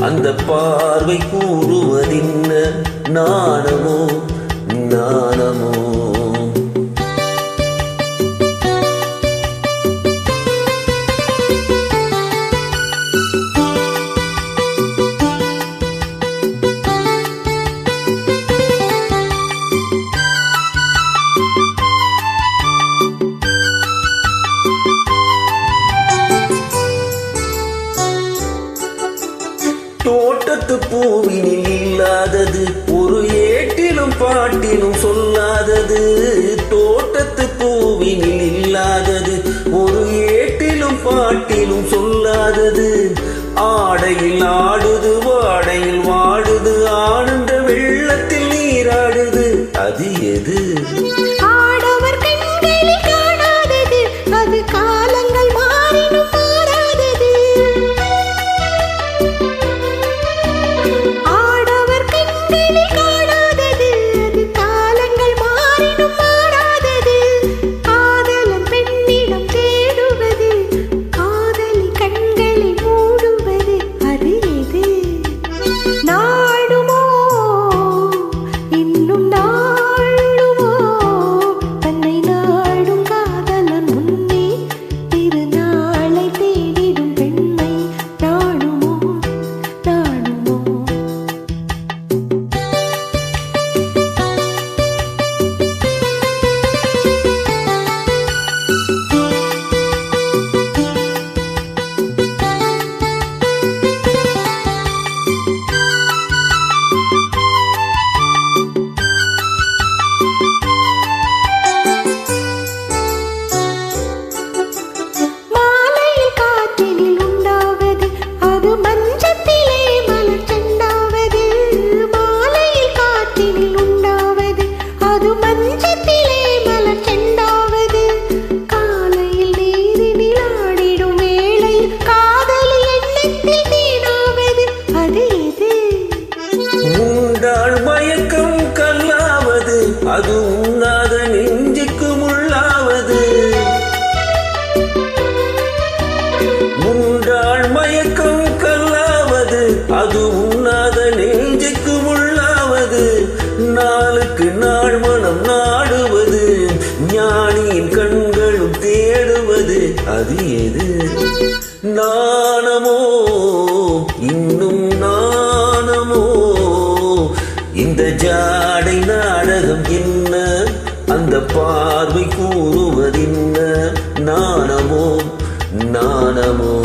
அந்த பார்வை கூறுவதென்ன? நாணமோ நாணமோ? தோட்டத்து பூவினில் இல்லாதது ஒரு ஏட்டிலும் பாட்டிலும் சொல்லாதது. தோட்டத்து பூவினில் இல்லாதது ஒரு ஏட்டிலும் பாட்டிலும் சொல்லாதது. ஆடையில் ஆடுது வாடையில் வாடுது ஆனந்த வெள்ளத்தில் நீராடுது. அது எது? ஆடவர் கண்களில் காணாதது, அது காலங்கள் மாறினும் மாறாதது. ஆடவர் கண்களில் காணாதது, அது காலங்கள் மாறினும் மாறாதது. காதலன் பெண்ணிடம் தேடுவது, காதலி கண்களை மூடுவது. அது எது? நாடுமோ இன்னும் நாடுமோ தன்னை நாடும் காதலன் முன்னே திருநாளை தேடிடும் பெண்ணை நாடுமோ நாடுமோ? மாலையில் காற்றினில் உண்டாவது, அது மஞ்சத்திலே மலர் செண்டாவது. மாலையில் காற்றினில் உண்டாவது, அது மஞ்சத்திலே மலர் செண்டாவது. காலையில் நீரினில் ஆடிடும் வேளையில் காதலி எண்ணத்தில் தேனாவது. அது எது? உண்டாள் மயக்கம் கல்லாவது, அது உண்ணாத நெஞ்சுக்கு முள்ளாவது. உண்டாள் மயக்கம் கல்லாவது, அது உண்ணாத நெஞ்சுக்கு முள்ளாவது. நாளுக்கு நாள் மனம் நாடுவது, ஞானியின் கண்களும் தேடுவது. அது எது? நாணமோ இன்னும் நாணமோ? இந்த ஜாடை நாடகம் என்ன? அந்த பார்வை கூறுவதென்ன? நாணமோ நாணமோ?